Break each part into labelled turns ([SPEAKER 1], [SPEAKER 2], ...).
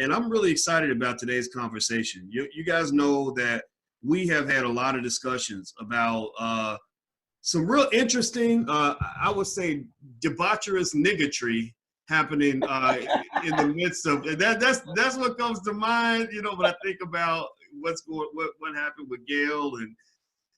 [SPEAKER 1] and I'm really excited about today's conversation. You guys know that we have had a lot of discussions about some real interesting, I would say, debaucherous niggatry happening in the midst of that. That's what comes to mind, when I think about what happened with Gail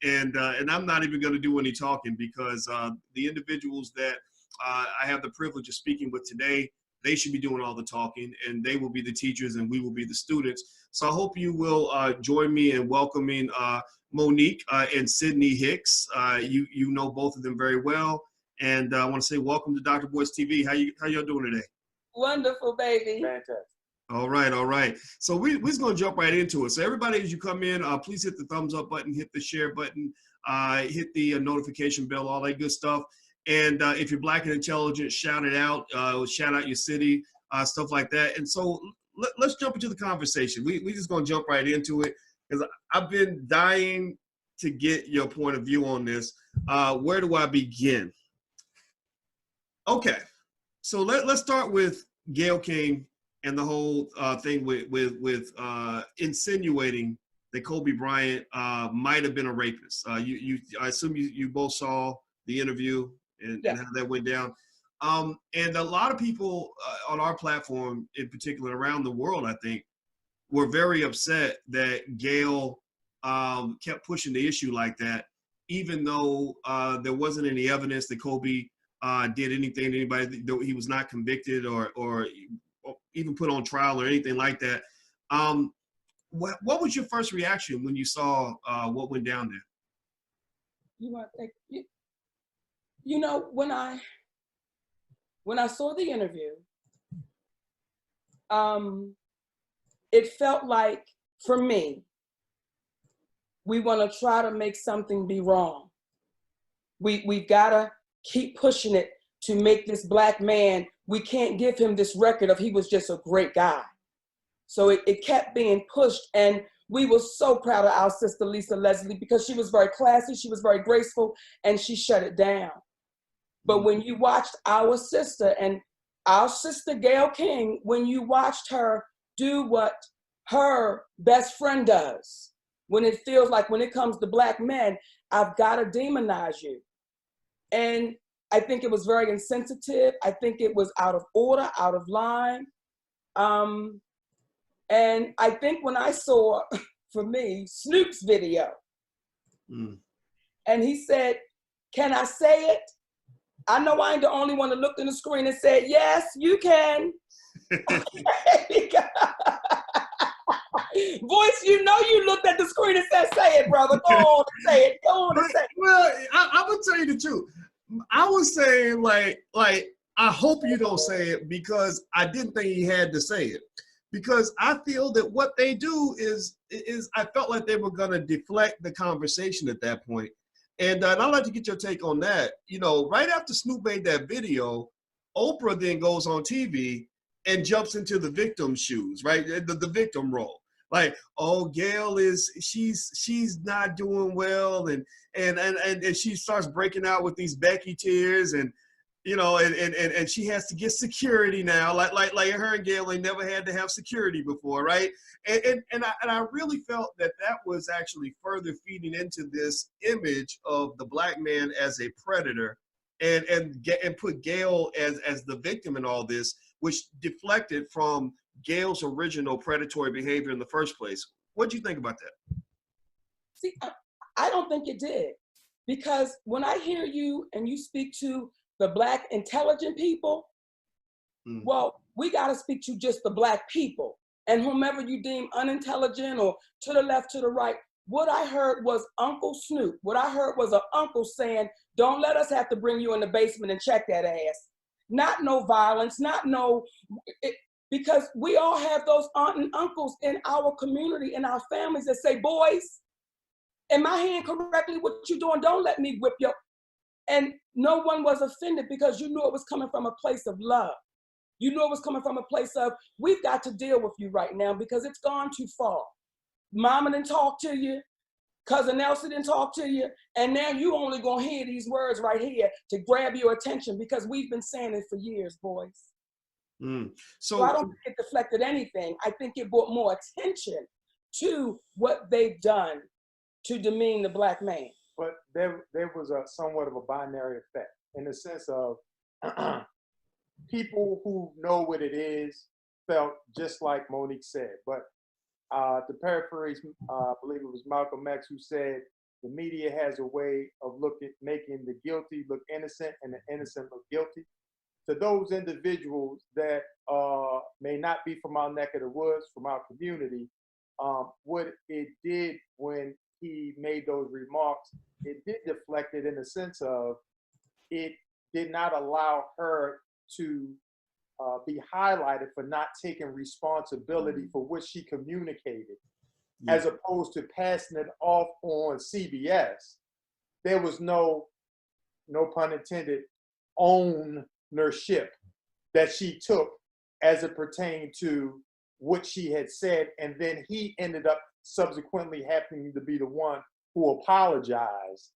[SPEAKER 1] and I'm not even going to do any talking because the individuals that I have the privilege of speaking with today, they should be doing all the talking, and they will be the teachers and we will be the students. So I hope you will join me in welcoming Monique and Sydney Hicks. You know both of them very well. And I want to say welcome to Dr. Boys TV. How y'all doing today?
[SPEAKER 2] Wonderful, baby.
[SPEAKER 3] Fantastic.
[SPEAKER 1] All right. So we're just going to jump right into it. So everybody, as you come in, please hit the thumbs up button, hit the share button, hit the notification bell, all that good stuff. And if you're Black and intelligent, shout it out. Shout out your city, stuff like that. And so let's jump into the conversation. We just going to jump right into it because I've been dying to get your point of view on this. Where do I begin? Okay, so let's start with Gayle King and the whole thing with insinuating that Kobe Bryant might have been a rapist. I assume you both saw the interview and how that went down. And a lot of people on our platform, in particular around the world, I think, were very upset that Gayle kept pushing the issue like that, even though there wasn't any evidence that Kobe did anything to anybody, though he was not convicted or even put on trial or anything like that. What was your first reaction when you saw what went down there?
[SPEAKER 2] When I saw the interview, it felt like, for me, we want to try to make something be wrong. We've got to keep pushing it to make this Black man, we can't give him this record of he was just a great guy. So it kept being pushed, and we were so proud of our sister, Lisa Leslie, because she was very classy, she was very graceful, and she shut it down. But when you watched our sister Gayle King, when you watched her do what her best friend does, when it feels like when it comes to Black men, I've got to demonize you. And I think it was very insensitive. I think it was out of order, out of line. And I think when I saw, for me, Snoop's video, and he said, "Can I say it?" I know I ain't the only one that looked in the screen and said, "Yes, you can." Voice, you know you looked at the screen and said, "Say it, brother. Go on and say it. Go on and say it."
[SPEAKER 1] Well, I would tell you the truth. I was saying, like, I hope you don't say it because I didn't think he had to say it. Because I feel that what they do is I felt like they were going to deflect the conversation at that point. And I'd like to get your take on that. Right after Snoop made that video, Oprah then goes on TV and jumps into the victim's shoes, right? The victim role. Like, oh, Gayle she's not doing well, and she starts breaking out with these Becky tears, and and she has to get security now, like her and Gayle, they never had to have security before, right? And I really felt that was actually further feeding into this image of the Black man as a predator, and put Gayle as the victim in all this, which deflected from Gayle's original predatory behavior in the first place. What do you think about that?
[SPEAKER 2] See, I don't think it did, because when I hear you and you speak to the Black intelligent people, well, we got to speak to just the Black people, and whomever you deem unintelligent or to the left, to the right. What I heard was Uncle Snoop. What I heard was an uncle saying, "Don't let us have to bring you in the basement and check that ass." Not no violence, because we all have those aunt and uncles in our community, in our families, that say, "Boys, am I hearing correctly what you're doing? Don't let me whip you." And no one was offended because you knew it was coming from a place of love. You knew it was coming from a place of, we've got to deal with you right now because it's gone too far. Mama didn't talk to you. Cousin Elsie didn't talk to you. And now you only gonna hear these words right here to grab your attention because we've been saying it for years, boys. So I
[SPEAKER 1] So
[SPEAKER 2] don't think it deflected anything. I think it brought more attention to what they've done to demean the black man.
[SPEAKER 3] But there was a somewhat of a binary effect in the sense of people who know what it is felt just like Monique said. But to paraphrase, I believe it was Malcolm X who said, the media has a way of making the guilty look innocent and the innocent look guilty. To those individuals that may not be from our neck of the woods, from our community, what it did when he made those remarks, it did deflect it in the sense of it did not allow her to be highlighted for not taking responsibility for what she communicated, as opposed to passing it off on CBS. There was no pun intended, ownership that she took as it pertained to what she had said. And then he ended up subsequently happening to be the one who apologized.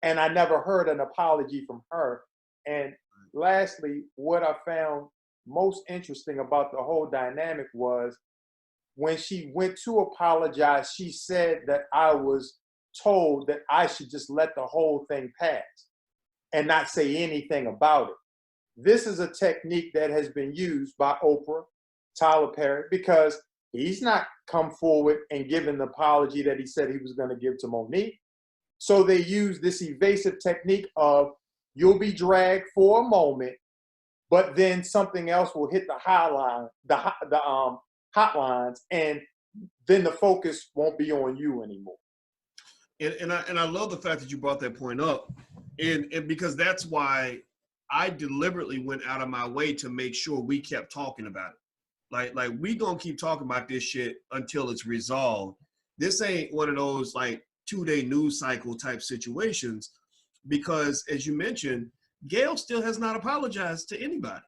[SPEAKER 3] And I never heard an apology from her. And lastly, what I found most interesting about the whole dynamic was when she went to apologize, she said that I was told that I should just let the whole thing pass and not say anything about it. This is a technique that has been used by Oprah, Tyler Perry, because he's not come forward and given the apology that he said he was going to give to Monique. So they use this evasive technique of you'll be dragged for a moment, but then something else will hit the hotlines, and then the focus won't be on you anymore.
[SPEAKER 1] And I love the fact that you brought that point up, and because that's why I deliberately went out of my way to make sure we kept talking about it. Like we gonna keep talking about this shit until it's resolved. This ain't one of those like 2-day news cycle type situations, because as you mentioned, Gayle still has not apologized to anybody.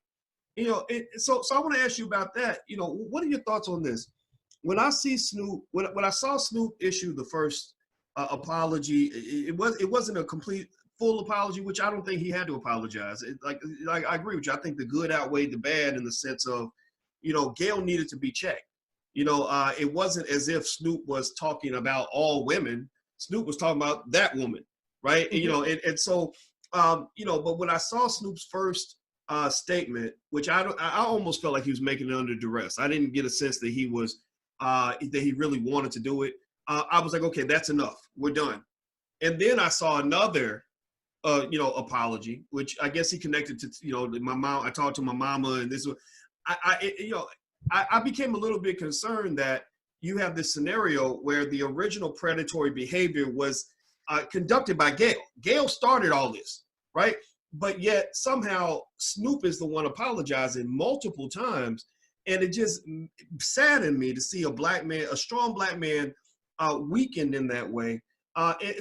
[SPEAKER 1] You know, so I want to ask you about that. You know, what are your thoughts on this? When I see Snoop, when I saw Snoop issue the first apology, it wasn't a complete full apology, which I don't think he had to apologize. Like I agree with you. I think the good outweighed the bad in the sense of, you know, Gayle needed to be checked. You know, it wasn't as if Snoop was talking about all women. Snoop was talking about that woman, right? Mm-hmm. You know, and so, you know, but when I saw Snoop's first statement, which I almost felt like he was making it under duress. I didn't get a sense that he was that he really wanted to do it. I was like, okay, that's enough. We're done. And then I saw another, you know, apology, which I guess he connected to, you know, my mom. I talked to my mama, and this was, I became a little bit concerned that you have this scenario where the original predatory behavior was conducted by Gayle. Gayle started all this, right? But yet somehow Snoop is the one apologizing multiple times. And it just saddened me to see a black man, a strong black man, weakened in that way.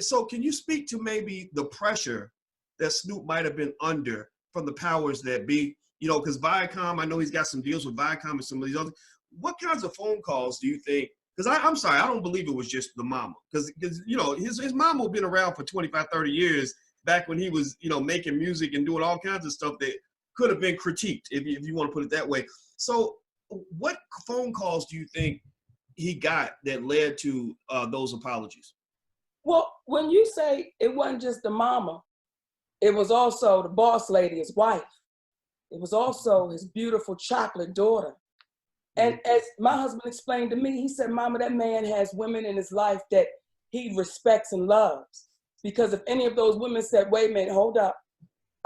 [SPEAKER 1] So can you speak to maybe the pressure that Snoop might have been under from the powers that be? You know, because Viacom, I know he's got some deals with Viacom and some of these others. What kinds of phone calls do you think? Because I'm sorry, I don't believe it was just the mama. Because you know, his mama had been around for 25, 30 years back when he was, you know, making music and doing all kinds of stuff that could have been critiqued, if you want to put it that way. So what phone calls do you think he got that led to those apologies?
[SPEAKER 2] Well, when you say it wasn't just the mama, it was also the boss lady, his wife. It was also his beautiful chocolate daughter. And as my husband explained to me, he said, Mama, that man has women in his life that he respects and loves. Because if any of those women said, wait a minute, hold up.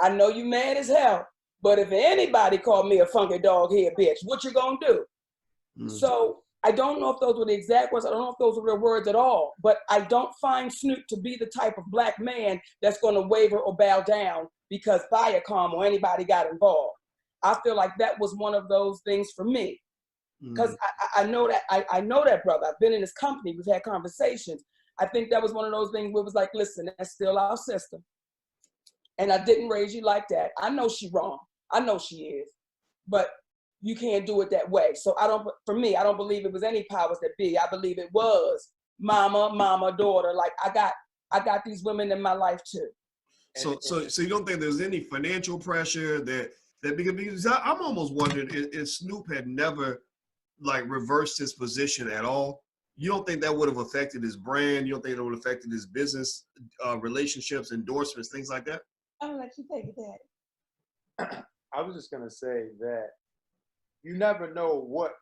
[SPEAKER 2] I know you mad as hell, but if anybody called me a funky dog head bitch, what you gonna do? So I don't know if those were the exact words. I don't know if those were the words at all, but I don't find Snoop to be the type of black man that's gonna waver or bow down because Viacom or anybody got involved. I feel like that was one of those things for me. Because I know that I know that brother. I've been in his company. We've had conversations. I think that was one of those things where it was like, listen, that's still our sister. And I didn't raise you like that. I know she's wrong. I know she is. But you can't do it that way. So for me, I don't believe it was any powers that be. I believe it was mama, daughter. Like I got these women in my life too.
[SPEAKER 1] So you don't think there's any financial pressure that That because I'm almost wondering if Snoop had never like reversed his position at all. You don't think that would have affected his brand? You don't think it would have affected his business relationships, endorsements, things like that?
[SPEAKER 2] I'll let you take it, Daddy.
[SPEAKER 3] I was just gonna say that you never know what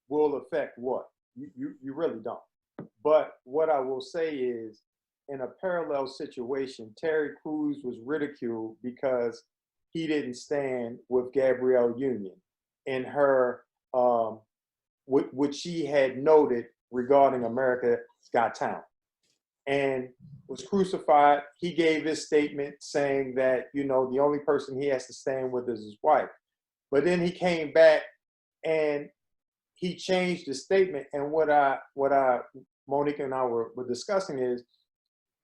[SPEAKER 3] will affect what. You really don't. But what I will say is, in a parallel situation, Terry Crews was ridiculed because he didn't stand with Gabrielle Union in her what she had noted regarding America's Got Talent, and was crucified. He gave his statement saying that, you know, the only person he has to stand with is his wife. But then he came back and he changed the statement. And what Monique and I were discussing is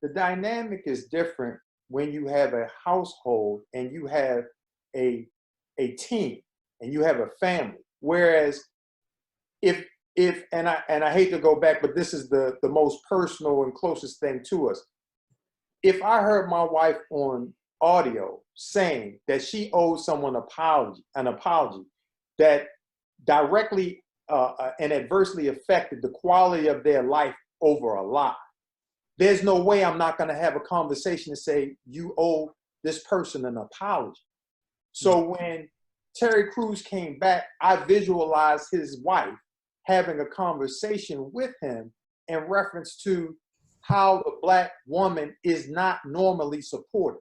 [SPEAKER 3] the dynamic is different when you have a household and you have a team and you have a family. Whereas if and I hate to go back, but this is the most personal and closest thing to us. If I heard my wife on audio saying that she owed someone an apology that directly and adversely affected the quality of their life over a lie, there's no way I'm not going to have a conversation to say, you owe this person an apology. So when Terry Crews came back, I visualized his wife having a conversation with him in reference to how the Black woman is not normally supported.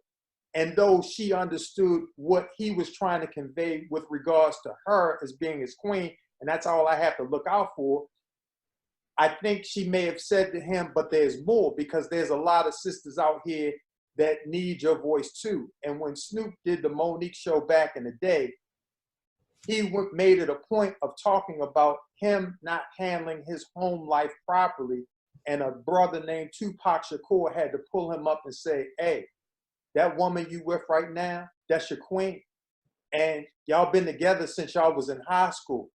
[SPEAKER 3] And though she understood what he was trying to convey with regards to her as being his queen, and that's all I have to look out for, I think she may have said to him, but there's more, because there's a lot of sisters out here that need your voice too. And when Snoop did the Monique show back in the day, he made it a point of talking about him not handling his home life properly. And a brother named Tupac Shakur had to pull him up and say, hey, that woman you with right now, that's your queen. And y'all been together since y'all was in high school.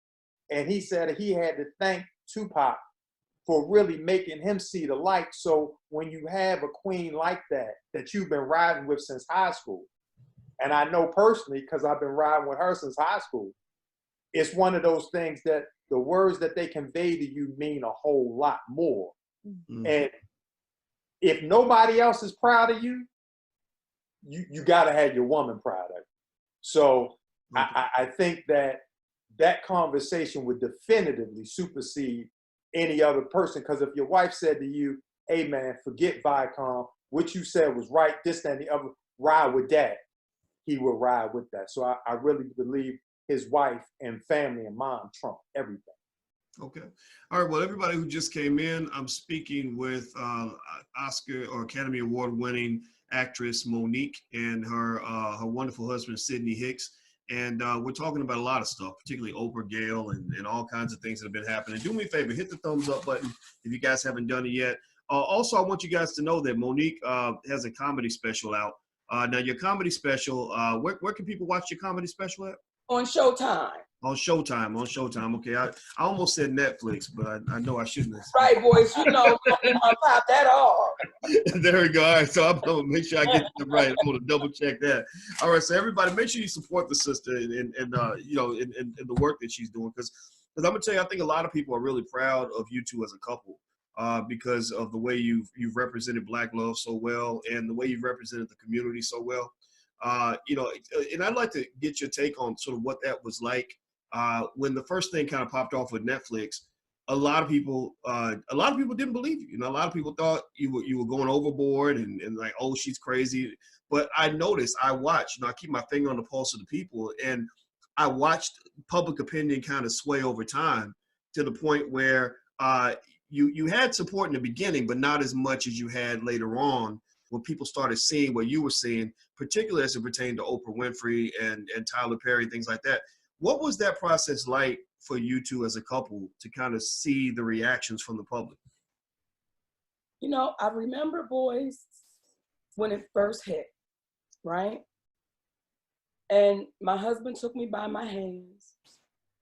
[SPEAKER 3] And he said he had to thank Tupac for really making him see the light. So when you have a queen like that you've been riding with since high school, and I know personally because I've been riding with her since high school, it's one of those things that the words that they convey to you mean a whole lot more. Mm-hmm. And if nobody else is proud of you, you got to have your woman proud of you. So I think that conversation would definitively supersede any other person. Because if your wife said to you, hey man, forget Viacom, what you said was right, this, that, and the other, ride with that, he will ride with that. So I really believe his wife and family and mom trump everything.
[SPEAKER 1] Okay. All right. Well, everybody who just came in, I'm speaking with Oscar or Academy Award winning actress Monique and her wonderful husband, Sidney Hicks. And we're talking about a lot of stuff, particularly Oprah, Gayle, and all kinds of things that have been happening. Do me a favor, hit the thumbs up button if you guys haven't done it yet. Also, I want you guys to know that Monique has a comedy special out. Now, your comedy special, where can people watch your comedy special at?
[SPEAKER 2] On Showtime.
[SPEAKER 1] On Showtime. Okay, I almost said Netflix, but I know I shouldn't have.
[SPEAKER 2] Right, boys, you know, pop that off.
[SPEAKER 1] There we go. All right, so I'm gonna make sure I get it right. I'm gonna double check that. All right, so everybody, make sure you support the sister and you know, in the work that she's doing, because I'm gonna tell you, I think a lot of people are really proud of you two as a couple, because of the way you've represented Black love so well and the way you've represented the community so well. You know, and I'd like to get your take on sort of what that was like when the first thing kind of popped off with Netflix. A lot of people didn't believe you. You know, a lot of people thought you were going overboard and like, oh, she's crazy. But I noticed, I watched, I keep my finger on the pulse of the people, and I watched public opinion kind of sway over time to the point where you had support in the beginning, but not as much as you had later on, when people started seeing what you were seeing, particularly as it pertained to Oprah Winfrey and Tyler Perry, things like that. What was that process like for you two as a couple to kind of see the reactions from the public?
[SPEAKER 2] You know, I remember, boys, when it first hit, right? And my husband took me by my hands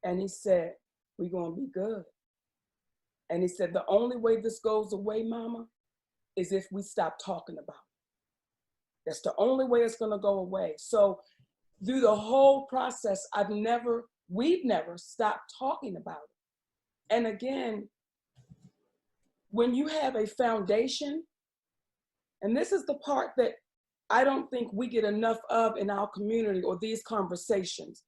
[SPEAKER 2] and he said, we're gonna be good. And he said, the only way this goes away, mama, is if we stop talking about it. That's the only way it's gonna go away. So through the whole process, we've never stopped talking about it. And again, when you have a foundation, and this is the part that I don't think we get enough of in our community or these conversations,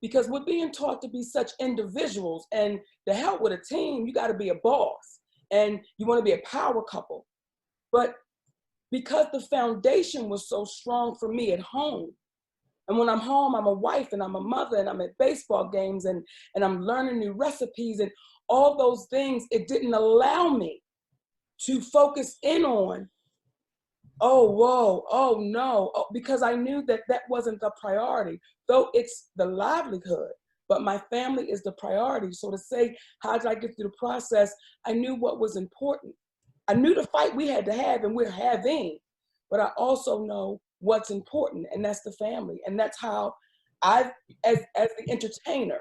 [SPEAKER 2] because we're being taught to be such individuals, and to help with a team, you got to be a boss and you want to be a power couple. But because the foundation was so strong for me at home, and when I'm home, I'm a wife and I'm a mother and I'm at baseball games and I'm learning new recipes and all those things, it didn't allow me to focus in on, oh, whoa, oh, no, because I knew that that wasn't the priority, though it's the livelihood, but my family is the priority. So to say, how did I get through the process? I knew what was important. I knew the fight we had to have and we're having, but I also know what's important, and that's the family. And that's how I've, as the entertainer,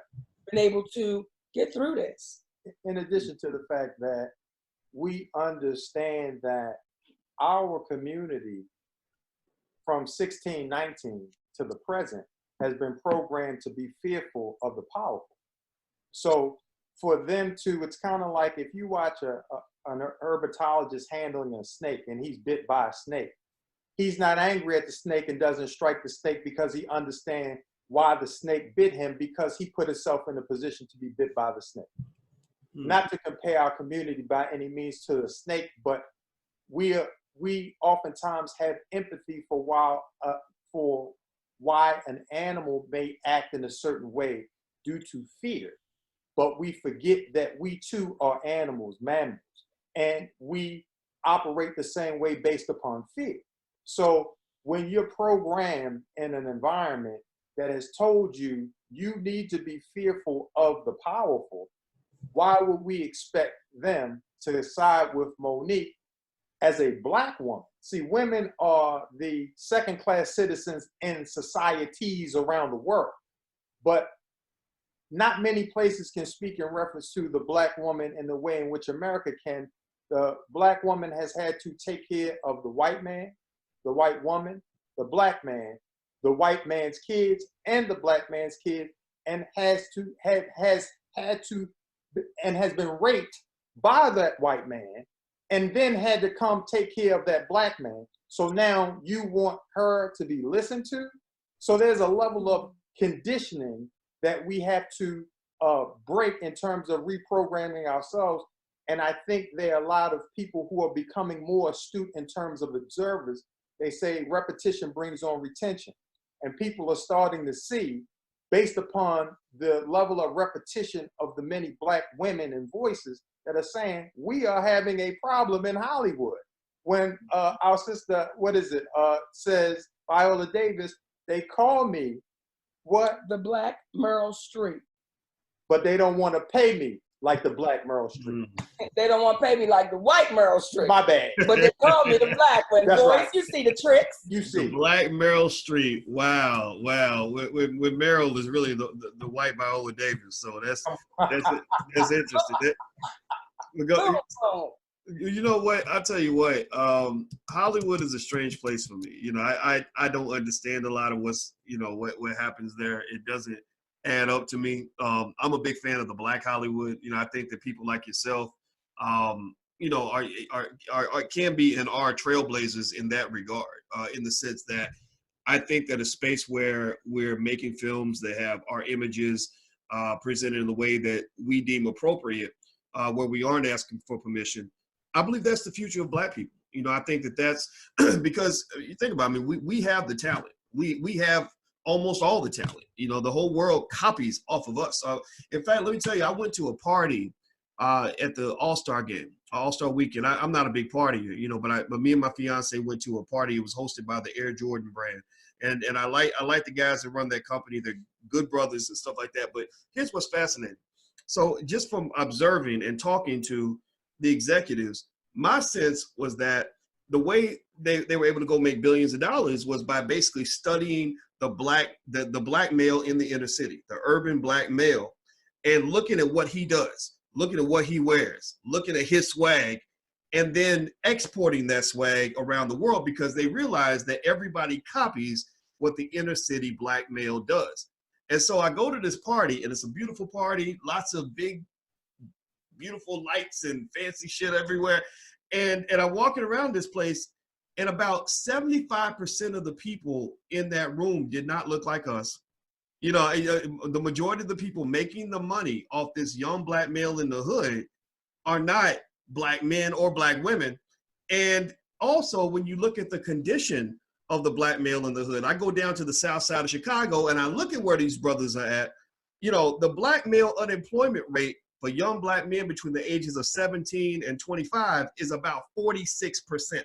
[SPEAKER 2] been able to get through this.
[SPEAKER 3] In addition to the fact that we understand that our community from 1619 to the present has been programmed to be fearful of the powerful. So for them to, it's kind of like if you watch an herpetologist handling a snake and he's bit by a snake, he's not angry at the snake and doesn't strike the snake because he understands why the snake bit him, because he put himself in a position to be bit by the snake. Not to compare our community by any means to the snake, but we oftentimes have empathy for why an animal may act in a certain way due to fear. But we forget that we too are animals, mammals, and we operate the same way based upon fear. So when you're programmed in an environment that has told you you need to be fearful of the powerful, why would we expect them to side with Monique as a Black woman? See, women are the second-class citizens in societies around the world, but not many places can speak in reference to the Black woman in the way in which America can. The Black woman has had to take care of the white man, the white woman, the Black man, the white man's kids, and the Black man's kids, and has been raped by that white man, and then had to come take care of that Black man. So now you want her to be listened to? So there's a level of conditioning that we have to break in terms of reprogramming ourselves. And I think there are a lot of people who are becoming more astute in terms of observers. They say repetition brings on retention. And people are starting to see, based upon the level of repetition of the many Black women and voices that are saying, we are having a problem in Hollywood. When our sister, says, Viola Davis, they call me, what?
[SPEAKER 2] The Black Meryl Streep.
[SPEAKER 3] But they don't want to pay me like the Black Meryl Streep.
[SPEAKER 2] They don't want to pay me like the white Meryl Streep.
[SPEAKER 3] My bad.
[SPEAKER 2] But they call me the Black one.
[SPEAKER 3] That's
[SPEAKER 2] Boys,
[SPEAKER 3] right.
[SPEAKER 2] You see the tricks.
[SPEAKER 3] You see.
[SPEAKER 1] The Black Meryl Streep. Wow. With Meryl is really the white Viola Davis. So that's interesting. You know what? I'll tell you what. Hollywood is a strange place for me. You know, I don't understand a lot of what happens there. It doesn't add up to me. I'm a big fan of the Black Hollywood. You know, I think that people like yourself, can be and are trailblazers in that regard. In the sense that I think that a space where we're making films that have our images presented in the way that we deem appropriate, where we aren't asking for permission. I believe that's the future of Black people. You know, I think that's because you think about it, I mean, we have the talent. We have almost all the talent. You know, the whole world copies off of us. In fact, let me tell you, I went to a party at the All-Star game, All-Star weekend. I'm not a big partier, you know, but me and my fiance went to a party. It was hosted by the Air Jordan brand. And I like the guys that run that company. They're good brothers and stuff like that. But here's what's fascinating. So just from observing and talking to the executives, my sense was that the way they were able to go make billions of dollars was by basically studying the black male in the inner city, the urban Black male, and looking at what he does, looking at what he wears, looking at his swag, and then exporting that swag around the world, because they realize that everybody copies what the inner city black male does. And so I go to this party, and it's a beautiful party, lots of big, beautiful lights and fancy shit everywhere. And I'm walking around this place, and about 75% of the people in that room did not look like us. You know, the majority of the people making the money off this young black male in the hood are not black men or black women. And also, when you look at the condition of the black male in the hood, I go down to the south side of Chicago and I look at where these brothers are at. You know, the black male unemployment rate for young black men between the ages of 17 and 25 is about 46%.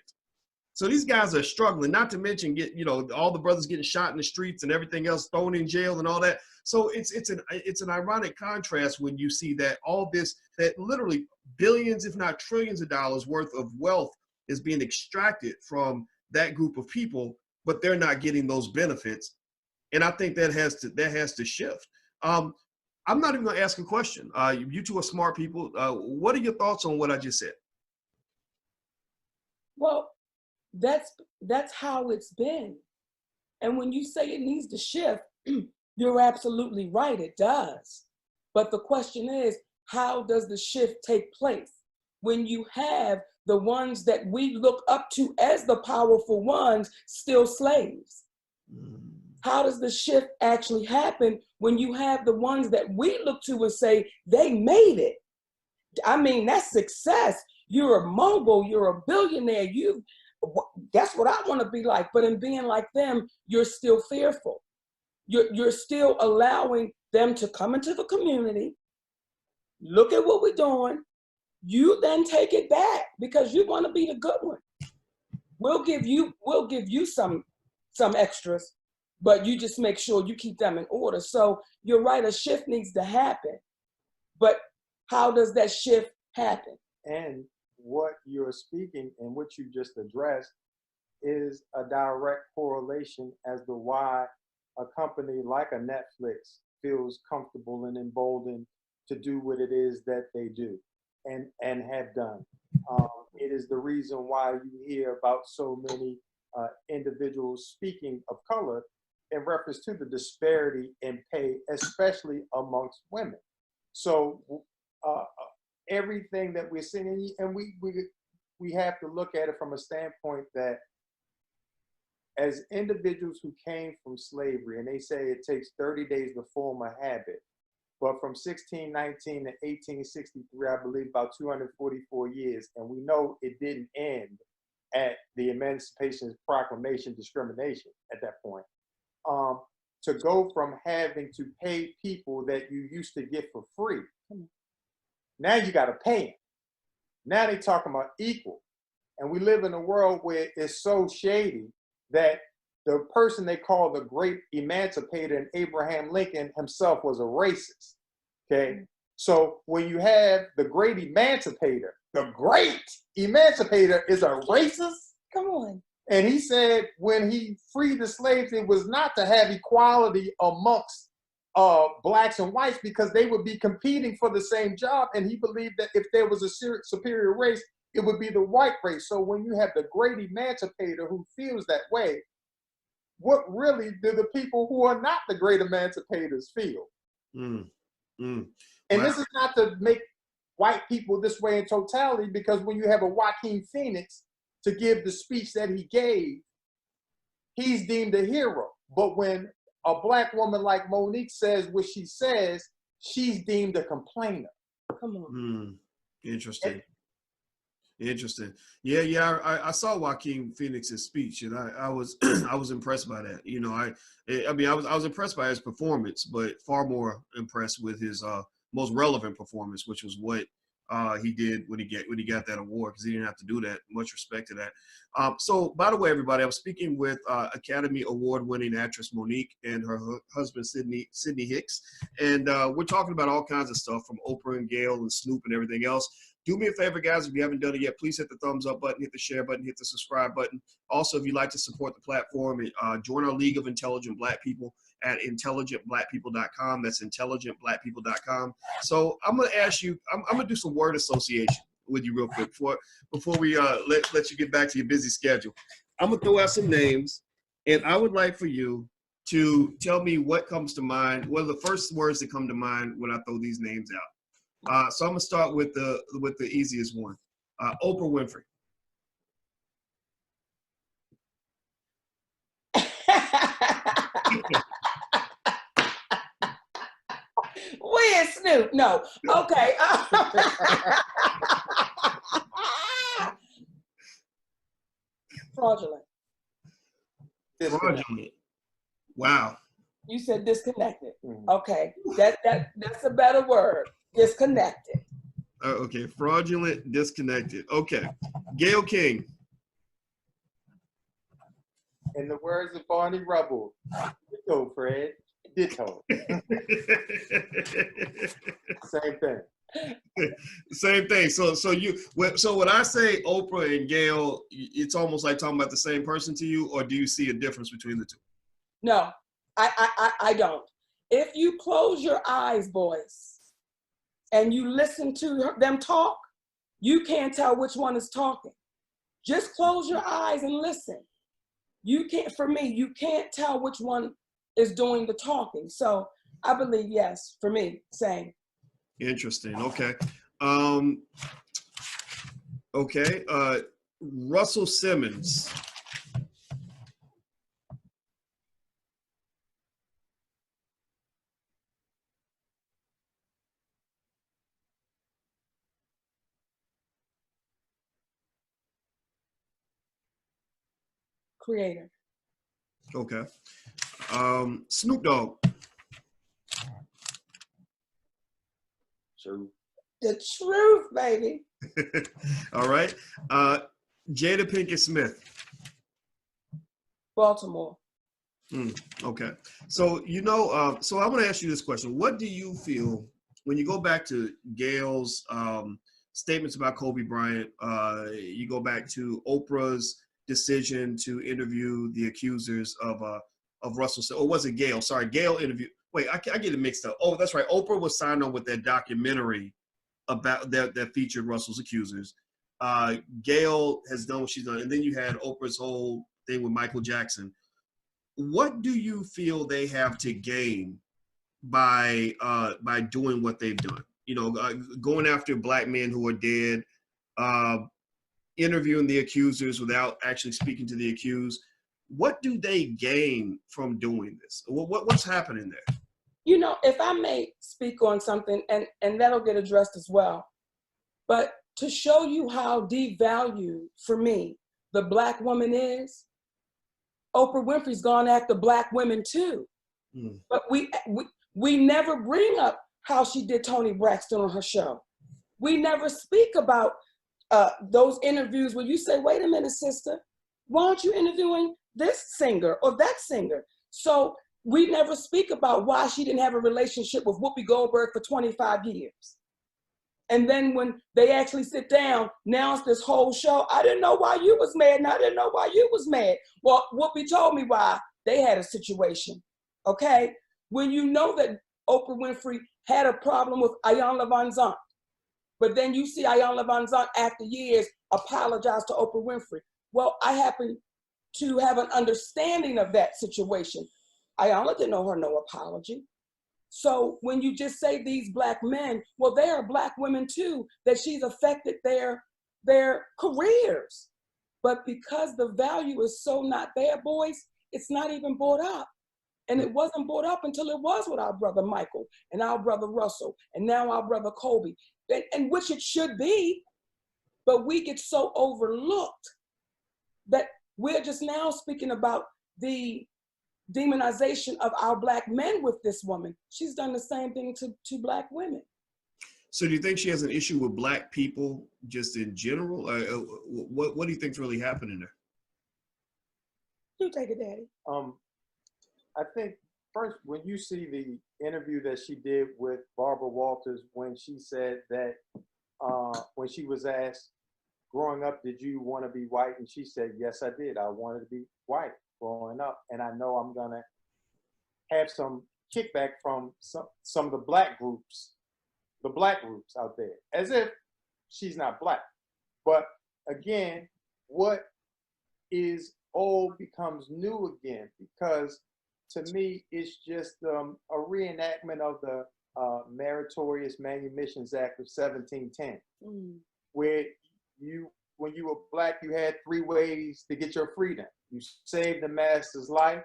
[SPEAKER 1] So these guys are struggling, not to mention all the brothers getting shot in the streets and everything else, thrown in jail and all that. So it's an ironic contrast when you see that all this, that literally billions, if not trillions of dollars worth of wealth is being extracted from that group of people, but they're not getting those benefits. And I think that has to shift. I'm not even gonna ask a question. You two are smart people. What are your thoughts on what I just said?
[SPEAKER 2] Well, that's how it's been. And when you say it needs to shift, you're absolutely right, it does. But the question is, how does the shift take place? When you have the ones that we look up to as the powerful ones still slaves? How does the shift actually happen when you have the ones that we look to and say, they made it? I mean, that's success. You're a mogul, you're a billionaire, that's what I want to be like. But in being like them, you're still fearful. You're still allowing them to come into the community, look at what we're doing. You then take it back because you want to be the good one. We'll give you some extras, but you just make sure you keep them in order. So you're right, a shift needs to happen. But how does that shift happen?
[SPEAKER 3] And what you're speaking and what you just addressed is a direct correlation as to why a company like a Netflix feels comfortable and emboldened to do what it is that they do and have done. It is the reason why you hear about so many individuals speaking of color in reference to the disparity in pay, especially amongst women. So everything that we're seeing, and we have to look at it from a standpoint that as individuals who came from slavery, and they say it takes 30 days to form a habit, but from 1619 to 1863, I believe about 244 years, and we know it didn't end at the Emancipation Proclamation discrimination at that point. To go from having to pay people that you used to get for free, now you got to pay them. Now they talking about equal. And we live in a world where it's so shady that the person they call the great emancipator, and Abraham Lincoln himself was a racist. Okay. So when you have the great emancipator is a racist?
[SPEAKER 2] Come on.
[SPEAKER 3] And he said when he freed the slaves, it was not to have equality amongst blacks and whites because they would be competing for the same job. And he believed that if there was a superior race, it would be the white race. So when you have the great emancipator who feels that way, what really do the people who are not the great emancipators feel? And this is not to make white people this way in totality, because when you have a Joaquin Phoenix to give the speech that he gave, he's deemed a hero. But when a black woman like Monique says what she says, she's deemed a complainer.
[SPEAKER 2] Come on.
[SPEAKER 1] Interesting. Interesting. Yeah. I saw Joaquin Phoenix's speech, and I was I was impressed by that. You know, I was impressed by his performance, but far more impressed with his most relevant performance, which was what he did when he got that award, because he didn't have to do that. Much respect to that. So, by the way, everybody, I'm speaking with Academy Award-winning actress Monique and her husband Sidney Hicks, and we're talking about all kinds of stuff from Oprah and Gayle and Snoop and everything else. Do me a favor, guys, if you haven't done it yet, please hit the thumbs up button, hit the share button, hit the subscribe button. Also, if you'd like to support the platform, join our League of Intelligent Black People at intelligentblackpeople.com. That's intelligentblackpeople.com. So I'm going to ask you, I'm going to do some word association with you real quick before we let you get back to your busy schedule. I'm going to throw out some names, And I would like for you to tell me what comes to mind, what are the first words that come to mind when I throw these names out. So I'm gonna start with the easiest one. Oprah Winfrey.
[SPEAKER 2] Where's Snoop? No. Okay. Fraudulent.
[SPEAKER 1] Fraudulent. Wow.
[SPEAKER 2] You said disconnected.
[SPEAKER 3] Mhm.
[SPEAKER 2] Okay. That's a better word. Disconnected.
[SPEAKER 1] Okay. Fraudulent, disconnected. Okay. Gayle King.
[SPEAKER 3] In the words of Barney Rubble, ditto, Fred. Ditto. Same thing.
[SPEAKER 1] Same thing. So when I say Oprah and Gayle, it's almost like talking about the same person to you, or do you see a difference between the two?
[SPEAKER 2] No, I don't. If you close your eyes, boys, and you listen to them talk, you can't tell which one is talking. Just close your eyes and listen. You can't, for me, you can't tell which one is doing the talking. So I believe, yes, for me, same.
[SPEAKER 1] Interesting. Okay. Okay. Russell Simmons.
[SPEAKER 2] Creator.
[SPEAKER 1] Okay. Snoop Dogg.
[SPEAKER 3] True.
[SPEAKER 2] The truth, baby.
[SPEAKER 1] All right. Jada Pinkett Smith.
[SPEAKER 2] Baltimore.
[SPEAKER 1] Okay. So, so I want to ask you this question. What do you feel when you go back to Gayle's statements about Kobe Bryant, you go back to Oprah's decision to interview the accusers of Russell, or was it Gayle? Sorry, Gayle interviewed. Wait, I get it mixed up. Oh, that's right. Oprah was signed on with that documentary about that featured Russell's accusers. Gayle has done what she's done, and then you had Oprah's whole thing with Michael Jackson. What do you feel they have to gain by doing what they've done? Going after black men who are dead, interviewing the accusers without actually speaking to the accused. What do they gain from doing this? What's happening there?
[SPEAKER 2] If I may speak on something, and that'll get addressed as well, but to show you how devalued, for me, the black woman is, Oprah Winfrey's gone after black women too. But we never bring up how she did Toni Braxton on her show. We never speak about those interviews where you say, wait a minute, sister, why aren't you interviewing this singer or that singer? So we never speak about why she didn't have a relationship with Whoopi Goldberg for 25 years. And then when they actually sit down, now it's this whole show. I didn't know why you was mad, and I didn't know why you was mad. Well, Whoopi told me why they had a situation, okay? When you know that Oprah Winfrey had a problem with Ayanna Van Zandt, but then you see Ayanna Van Zandt after years apologize to Oprah Winfrey. Well, I happen to have an understanding of that situation. Ayanna didn't owe her no apology. So when you just say these black men, well, they are black women too, that she's affected their careers. But because the value is so not there, boys, it's not even brought up. And it wasn't brought up until it was with our brother Michael and our brother Russell and now our brother Kobe, and which it should be, but we get so overlooked that we're just now speaking about the demonization of our black men with this woman. She's done the same thing to black women.
[SPEAKER 1] So do you think she has an issue with black people just in general? What do you think's really happening there?
[SPEAKER 2] You take it, Daddy.
[SPEAKER 3] I think first, when you see the interview that she did with Barbara Walters, when she said that when she was asked, growing up, did you want to be white? And she said, yes, I did. I wanted to be white growing up. And I know I'm going to have some kickback from some of the black groups out there, as if she's not black. But again, what is old becomes new again, because to me, it's just a reenactment of the Meritorious Manumissions Act of 1710, where when you were black, you had 3 ways to get your freedom. You saved the master's life,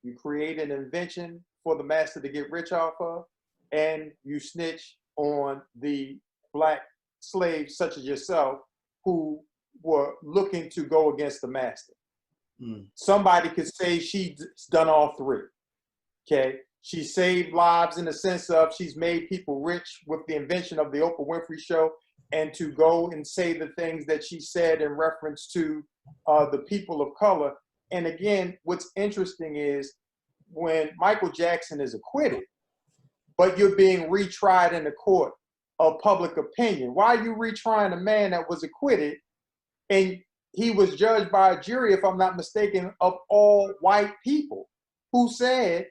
[SPEAKER 3] you create an invention for the master to get rich off of, and you snitch on the black slaves such as yourself who were looking to go against the master. Somebody could say she's done all 3. Okay, she saved lives in the sense of she's made people rich with the invention of the Oprah Winfrey Show, and to go and say the things that she said in reference to the people of color. And again, what's interesting is when Michael Jackson is acquitted, but you're being retried in the court of public opinion. Why are you retrying a man that was acquitted, and he was judged by a jury, if I'm not mistaken, of all white people, who said,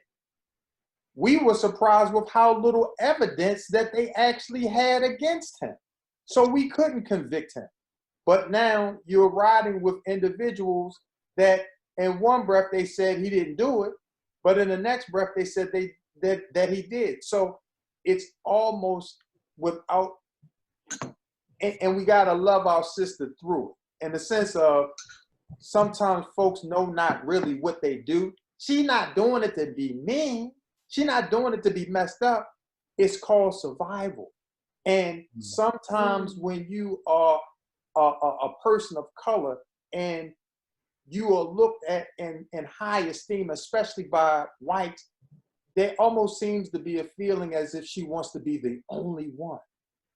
[SPEAKER 3] we were surprised with how little evidence that they actually had against him, so we couldn't convict him. But now you're riding with individuals that in one breath they said he didn't do it, but in the next breath they said that he did. So it's almost without, and we gotta love our sister through it, in the sense of sometimes folks know not really what they do. She's not doing it to be mean. She's not doing it to be messed up. It's called survival. And sometimes when you are a person of color and you are looked at in high esteem, especially by whites, there almost seems to be a feeling as if she wants to be the only one,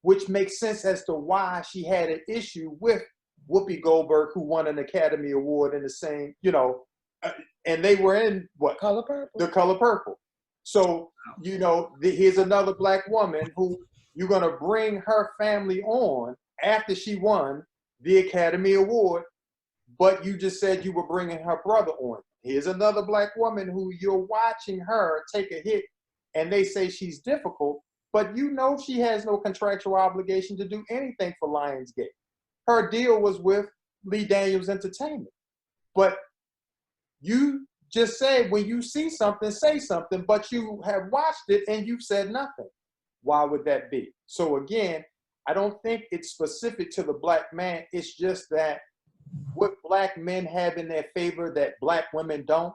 [SPEAKER 3] which makes sense as to why she had an issue with Whoopi Goldberg, who won an Academy Award in the same, and they were in what?
[SPEAKER 2] Color Purple.
[SPEAKER 3] The Color Purple. So, here's another black woman who you're going to bring her family on after she won the Academy Award, but you just said you were bringing her brother on. Here's another black woman who you're watching her take a hit, and they say she's difficult, but she has no contractual obligation to do anything for Lionsgate. Her deal was with Lee Daniels Entertainment. But you just said when you see something, say something, but you have watched it and you've said nothing. Why would that be? So again, I don't think it's specific to the black man. It's just that what black men have in their favor that black women don't,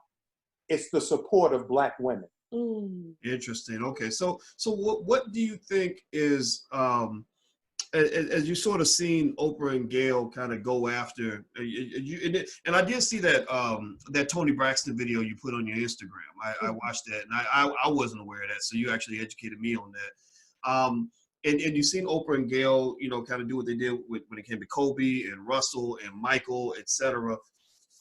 [SPEAKER 3] it's the support of black women.
[SPEAKER 1] Interesting. Okay. So what do you think is, as you sort of seen Oprah and Gayle kind of go after, and I did see that that Tony Braxton video you put on your Instagram. I watched that, and I wasn't aware of that, so you actually educated me on that. And you've seen Oprah and Gayle, kind of do what they did when it came to Kobe and Russell and Michael, etc.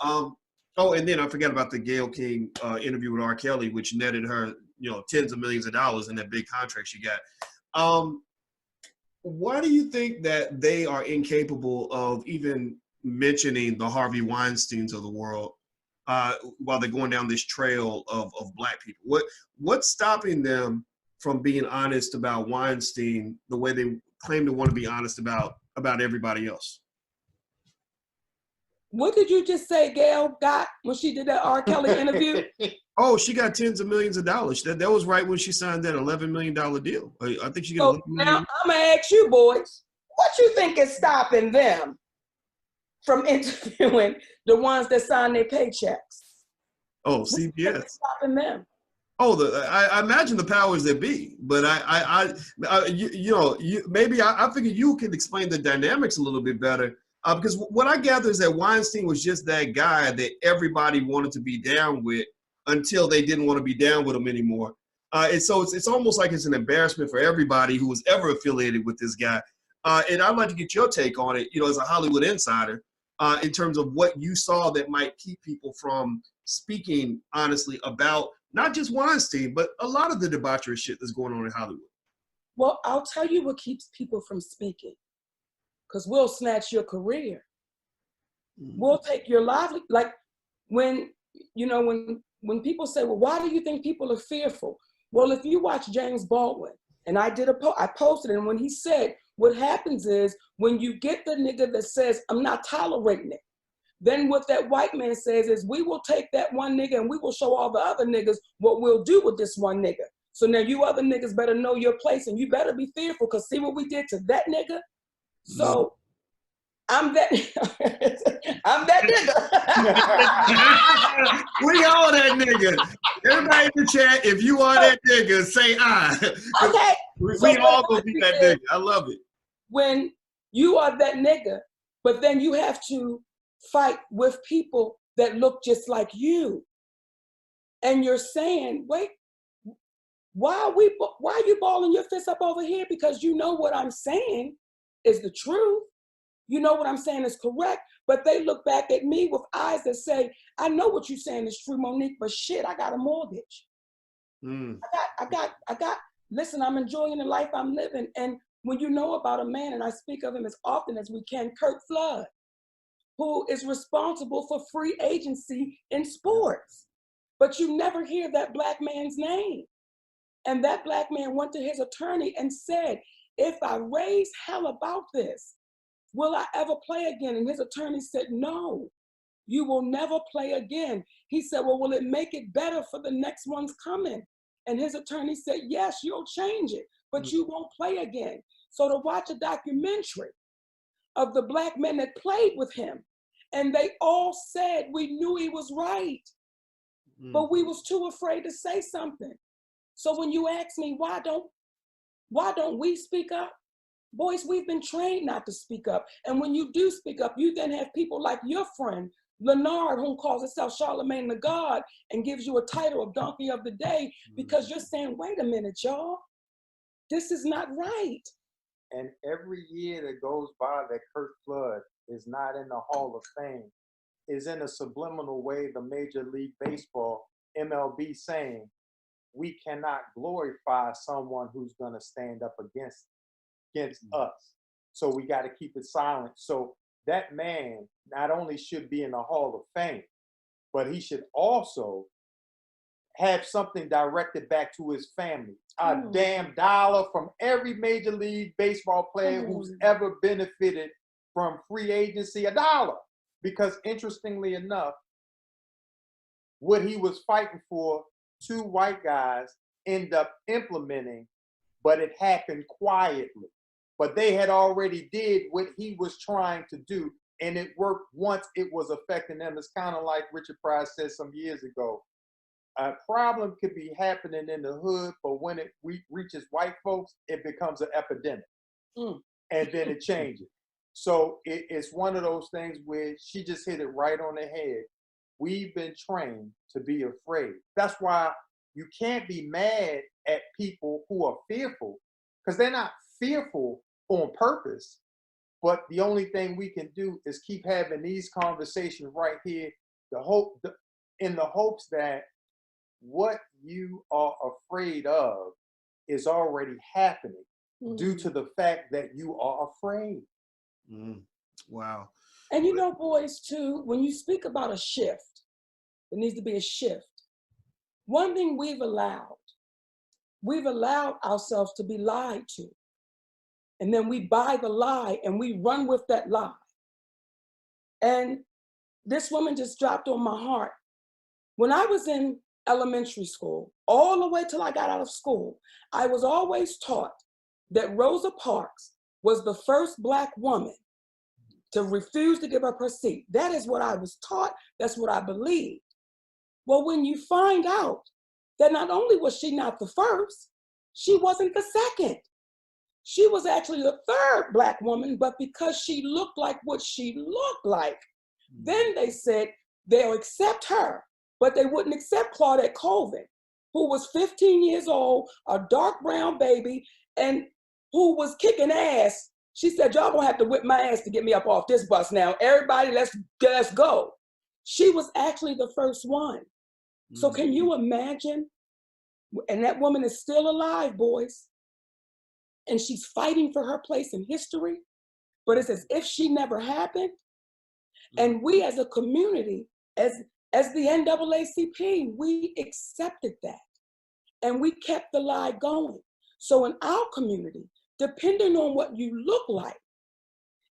[SPEAKER 1] And then I forgot about the Gayle King interview with R. Kelly, which netted her, tens of millions of dollars in that big contract she got. Why do you think that they are incapable of even mentioning the Harvey Weinsteins of the world while they're going down this trail of black people? What's stopping them from being honest about Weinstein the way they claim to want to be honest about everybody else?
[SPEAKER 2] What did you just say Gayle got when she did that R. Kelly interview?
[SPEAKER 1] Oh, she got tens of millions of dollars. That was right when she signed that $11 million deal. I think she got.
[SPEAKER 2] So now I'm gonna ask you boys, what you think is stopping them from interviewing the ones that sign their paychecks?
[SPEAKER 1] Oh, CBS.
[SPEAKER 2] Stopping them.
[SPEAKER 1] Oh, I imagine the powers that be, but maybe I figured you can explain the dynamics a little bit better. Because what I gather is that Weinstein was just that guy that everybody wanted to be down with until they didn't want to be down with him anymore. And so it's almost like it's an embarrassment for everybody who was ever affiliated with this guy. And I'd like to get your take on it, as a Hollywood insider, in terms of what you saw that might keep people from speaking honestly about not just Weinstein, but a lot of the debaucherous shit that's going on in Hollywood.
[SPEAKER 2] Well, I'll tell you what keeps people from speaking. Because we'll snatch your career. We'll take your livelihood. Like when people say, well, why do you think people are fearful? Well, if you watch James Baldwin, and I posted it, and when he said, what happens is when you get the nigga that says, I'm not tolerating it, then what that white man says is, we will take that one nigga and we will show all the other niggas what we'll do with this one nigga. So now you other niggas better know your place and you better be fearful, because see what we did to that nigga? So I'm that, I'm that
[SPEAKER 1] nigga. We all that nigga. Everybody in the chat, if you are that nigga, say I.
[SPEAKER 2] Okay.
[SPEAKER 1] We all gonna be that nigga. I love it.
[SPEAKER 2] When you are that nigga, but then you have to fight with people that look just like you. And you're saying, wait, why are you balling your fist up over here? Because you know what I'm saying is the truth. You know what I'm saying is correct, but they look back at me with eyes that say, I know what you're saying is true, Monique, but shit, I got a mortgage. I got, listen, I'm enjoying the life I'm living. And when you know about a man, and I speak of him as often as we can, Kurt Flood, who is responsible for free agency in sports, but you never hear that black man's name. And that black man went to his attorney and said, if I raise hell about this, will I ever play again? And his attorney said, no, you will never play again. He said, well, will it make it better for the next ones coming? And his attorney said, yes, you'll change it, but you won't play again. So to watch a documentary of the black men that played with him, and they all said, we knew he was right, but we was too afraid to say something. So when you ask me, why don't we speak up? Boys, we've been trained not to speak up. And when you do speak up, you then have people like your friend, Leonard, who calls himself Charlemagne the God and gives you a title of Donkey of the Day, because you're saying, wait a minute, y'all, this is not right.
[SPEAKER 3] And every year that goes by that Kurt Flood is not in the Hall of Fame is in a subliminal way the Major League Baseball, MLB, saying, we cannot glorify someone who's going to stand up against us. So we got to keep it silent. So that man not only should be in the Hall of Fame, but he should also have something directed back to his family. A damn dollar from every Major League Baseball player who's ever benefited from free agency, $1. Because interestingly enough, what he was fighting for, two white guys end up implementing, but it happened quietly. But they had already did what he was trying to do, and it worked once it was affecting them. It's kind of like Richard Pryor said some years ago. A problem could be happening in the hood, but when it reaches white folks, it becomes an epidemic. And then it changes. So it's one of those things where she just hit it right on the head. We've been trained to be afraid. That's why you can't be mad at people who are fearful, because they're not fearful on purpose. But the only thing we can do is keep having these conversations right here, in the hopes that what you are afraid of is already happening due to the fact that you are afraid.
[SPEAKER 1] Wow.
[SPEAKER 2] And you know, boys, too, when you speak about a shift, there needs to be a shift. One thing we've allowed ourselves to be lied to. And then we buy the lie and we run with that lie. And this woman just dropped on my heart. When I was in elementary school, all the way till I got out of school, I was always taught that Rosa Parks was the first Black woman to refuse to give up her seat. That is what I was taught. That's what I believed. Well, when you find out that not only was she not the first, she wasn't the second. She was actually the third Black woman, but because she looked like what she looked like, then they said they'll accept her, but they wouldn't accept Claudette Colvin, who was 15 years old, a dark brown baby, and who was kicking ass. She said, y'all gonna have to whip my ass to get me up off this bus now. Everybody, let's go. She was actually the first one. So can you imagine? And that woman is still alive, boys. And she's fighting for her place in history, but it's as if she never happened. And we as a community, as the NAACP, we accepted that. And we kept the lie going. So in our community, depending on what you look like,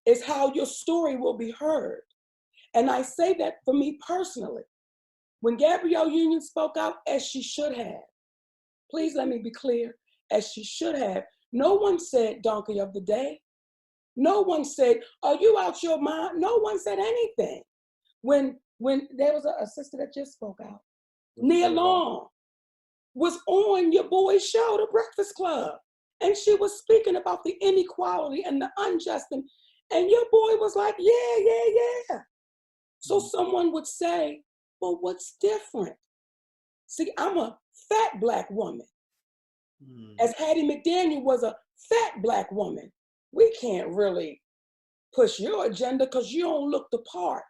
[SPEAKER 2] is how your story will be heard. And I say that for me personally. When Gabrielle Union spoke out, as she should have, please let me be clear, as she should have, no one said donkey of the day. No one said, are you out your mind? No one said anything. When there was a sister that just spoke out, Nia Long was on your boy's show, The Breakfast Club, and she was speaking about the inequality and the unjust, and your boy was like, yeah. So someone would say, well, what's different? See, I'm a fat Black woman. As Hattie McDaniel was a fat Black woman. We can't really push your agenda because you don't look the part.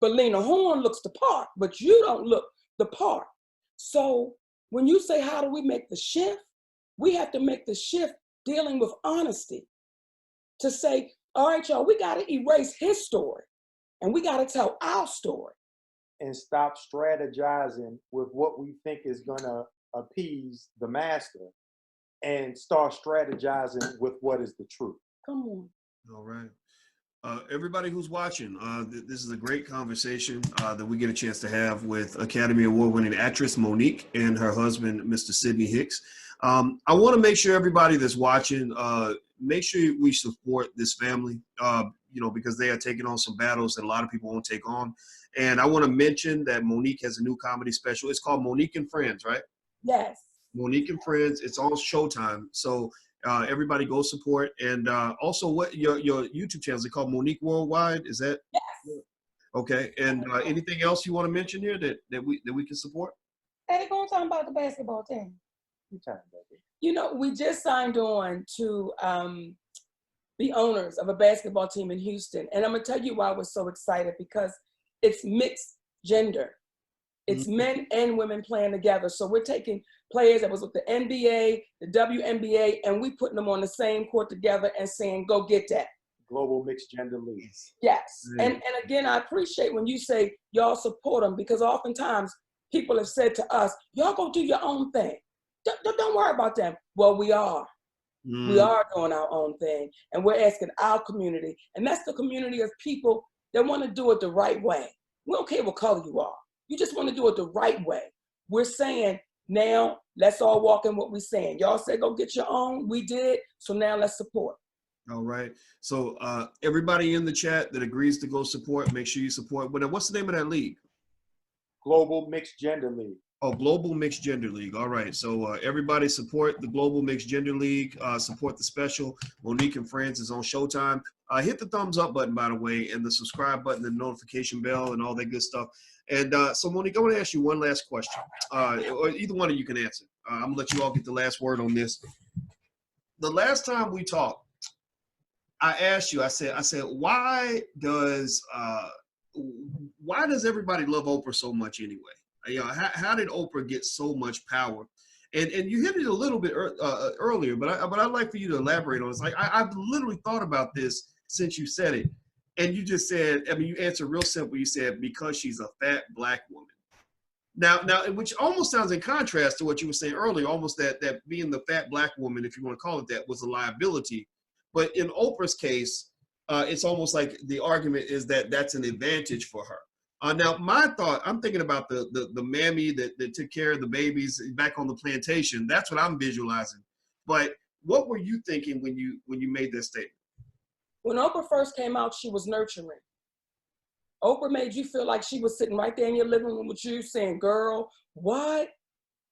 [SPEAKER 2] But Lena Horne looks the part, but you don't look the part. So when you say, how do we make the shift? We have to make the shift dealing with honesty to say, all right, y'all, we got to erase his story and we got to tell our story.
[SPEAKER 3] And stop strategizing with what we think is going to appease the master and start strategizing with what is the truth.
[SPEAKER 2] Come on.
[SPEAKER 1] All right. Everybody who's watching, this is a great conversation that we get a chance to have with Academy Award-winning actress Monique and her husband, Mr. Sidney Hicks. I want to make sure everybody that's watching, make sure we support this family, because they are taking on some battles that a lot of people won't take on. And I want to mention that Monique has a new comedy special. It's called Monique and Friends, right?
[SPEAKER 2] Yes.
[SPEAKER 1] Monique and Friends. It's on Showtime. So everybody go support. And also, what your YouTube channel is it called? Monique Worldwide? Is that?
[SPEAKER 2] Yes.
[SPEAKER 1] Okay. And anything else you want to mention here that we can support?
[SPEAKER 2] Hey, going to talk about the basketball team. We just signed on to be owners of a basketball team in Houston. And I'm going to tell you why we're so excited, because it's mixed gender. It's men and women playing together. So we're taking players that was with the NBA, the WNBA, and we putting them on the same court together and saying, go get that.
[SPEAKER 3] Global mixed gender leagues.
[SPEAKER 2] Yes. And again, I appreciate when you say y'all support them, because oftentimes people have said to us, y'all go do your own thing. Don't worry about them. Well, we are. We are doing our own thing. And we're asking our community. And that's the community of people that want to do it the right way. We don't care what color you are. You just want to do it the right way. We're saying, now let's all walk in what we're saying. Y'all said go get your own. We did. So now let's support.
[SPEAKER 1] All right. So everybody in the chat that agrees to go support, make sure you support. But what's the name of that league?
[SPEAKER 3] Global Mixed Gender League.
[SPEAKER 1] Oh, Global Mixed Gender League. All right. So everybody support the Global Mixed Gender League. Support the special. Monique and Friends is on Showtime. Hit the thumbs up button, by the way, and the subscribe button, the notification bell, and all that good stuff. And so, Monique, I want to ask you one last question, or either one of you can answer. I'm going to let you all get the last word on this. The last time we talked, I asked you, I said, why does everybody love Oprah so much anyway? How did Oprah get so much power? And you hit it a little bit earlier, but I'd like for you to elaborate on this. Like I've literally thought about this since you said it, and you just said, you answered real simple. You said because she's a fat Black woman. Now, which almost sounds in contrast to what you were saying earlier, almost that being the fat Black woman, if you want to call it that, was a liability. But in Oprah's case, it's almost like the argument is that that's an advantage for her. Now, my thought, I'm thinking about the mammy that took care of the babies back on the plantation. That's what I'm visualizing. But what were you thinking when you made that statement?
[SPEAKER 2] When Oprah first came out, she was nurturing. Oprah made you feel like she was sitting right there in your living room with you saying, girl, what?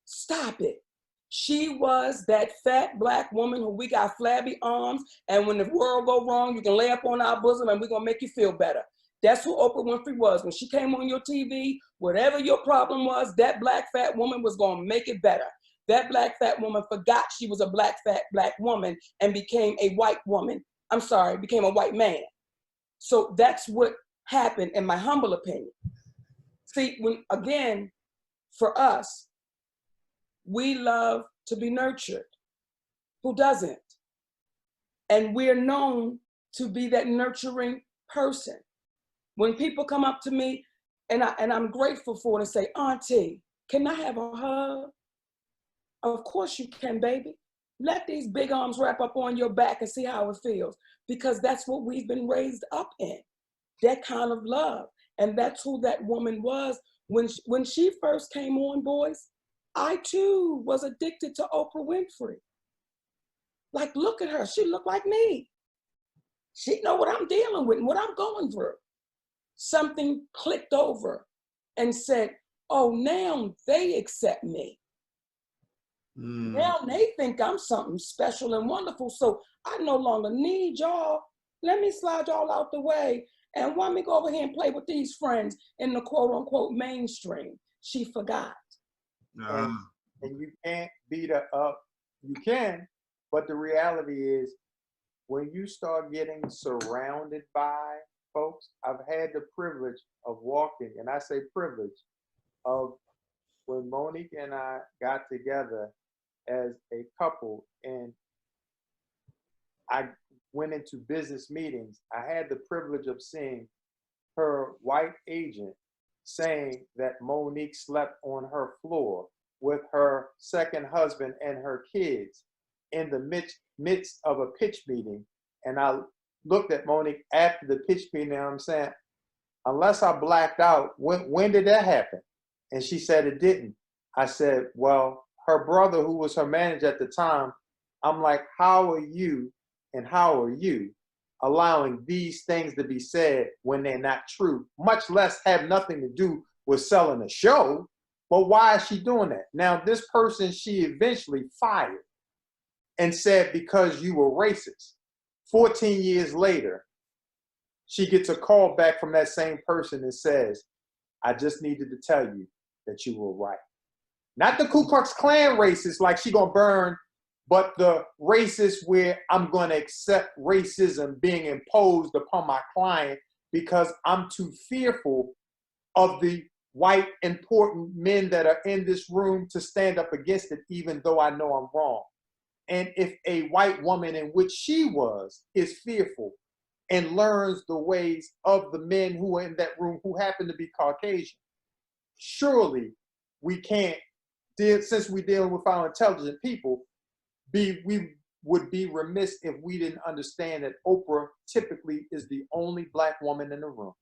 [SPEAKER 2] Stop it. She was that fat Black woman who we got flabby arms, and when the world go wrong, you can lay up on our bosom and we're going to make you feel better. That's who Oprah Winfrey was. When she came on your TV, whatever your problem was, that Black fat woman was going to make it better. That Black fat woman forgot she was a Black fat Black woman and became a white woman. Became a white man. So that's what happened, in my humble opinion. See, again, for us, we love to be nurtured. Who doesn't? And we're known to be that nurturing person. When people come up to me, and I'm grateful for it, and say, Auntie, can I have a hug? Of course you can, baby. Let these big arms wrap up on your back and see how it feels, because that's what we've been raised up in, that kind of love. And that's who that woman was. When she first came on, boys, I too was addicted to Oprah Winfrey. Like, look at her. She looked like me. She know what I'm dealing with and what I'm going through. Something clicked over and said, oh, now they accept me. Now they think I'm something special and wonderful. So I no longer need y'all. Let me slide y'all out the way. And let me go over here and play with these friends in the quote unquote mainstream. She forgot.
[SPEAKER 3] And you can't beat her up. You can, but the reality is when you start getting surrounded by folks, I've had the privilege of walking, and I say privilege, of when Monique and I got together as a couple and I went into business meetings, I had the privilege of seeing her white agent saying that Monique slept on her floor with her second husband and her kids in the midst of a pitch meeting. And I looked at Monique after the pitch meeting and I'm saying, unless I blacked out, when did that happen? And she said it didn't. I said, well, her brother, who was her manager at the time, I'm like, how are you and how are you allowing these things to be said when they're not true, much less have nothing to do with selling a show? But why is she doing that? Now, this person she eventually fired and said, because you were racist. 14 years later, she gets a call back from that same person and says, I just needed to tell you that you were right. Not the Ku Klux Klan racist, like she gonna burn, but the racist where I'm gonna accept racism being imposed upon my client because I'm too fearful of the white important men that are in this room to stand up against it, even though I know I'm wrong. And if a white woman, in which she was, is fearful and learns the ways of the men who are in that room who happen to be Caucasian, surely we can't, since we're dealing with our intelligent people, we would be remiss if we didn't understand that Oprah typically is the only Black woman in the room.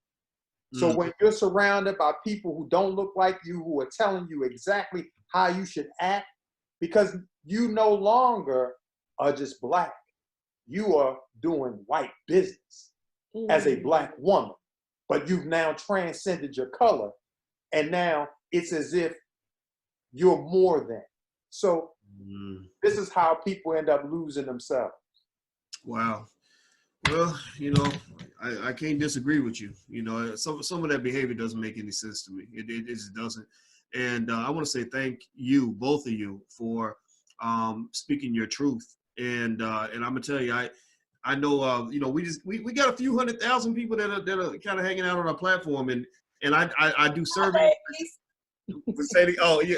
[SPEAKER 3] So when you're surrounded by people who don't look like you, who are telling you exactly how you should act, because you no longer are just Black, you are doing white business as a Black woman, but you've now transcended your color, and now it's as if you're more than. So this is how people end up losing themselves.
[SPEAKER 1] Wow. Well, you know, I can't disagree with you. You know, some of that behavior doesn't make any sense to me. It just doesn't. And I want to say thank you, both of you, for speaking your truth. And I'm gonna tell you, I know you know, we got a few 100,000 people that are kind of hanging out on our platform, and I do surveys. Oh yeah,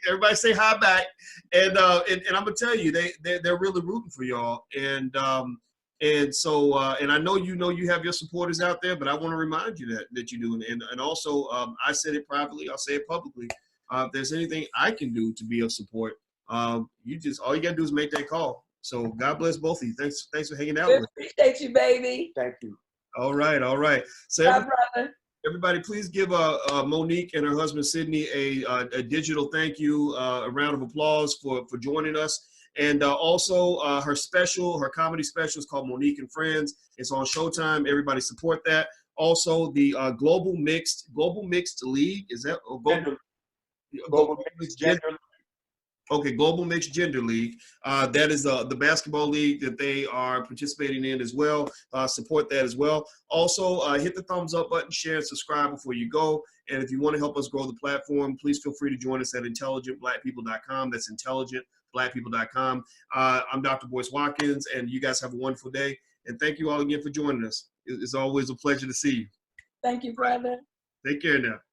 [SPEAKER 1] everybody say hi back, and I'm gonna tell you, they're really rooting for y'all, and so and I know you have your supporters out there, but I want to remind you that you do, and also I said it privately, I'll say it publicly. If there's anything I can do to be of support, all you gotta do is make that call. So God bless both of you. Thanks for hanging out with me.
[SPEAKER 2] Appreciate you, baby.
[SPEAKER 3] Thank you.
[SPEAKER 1] All right. So everybody, please give Monique and her husband Sydney a digital thank you, a round of applause for joining us. And also her comedy special is called Monique and Friends. It's on Showtime. Everybody support that. Also, the Global Mixed League, is that Global Mixed Gender? Okay, Global Mixed Gender League. That is the basketball league that they are participating in as well. Support that as well. Also, hit the thumbs up button, share, and subscribe before you go. And if you want to help us grow the platform, please feel free to join us at intelligentblackpeople.com. That's intelligentblackpeople.com. I'm Dr. Boyce Watkins, and you guys have a wonderful day. And thank you all again for joining us. It's always a pleasure to see you.
[SPEAKER 2] Thank you, brother.
[SPEAKER 1] Take care now.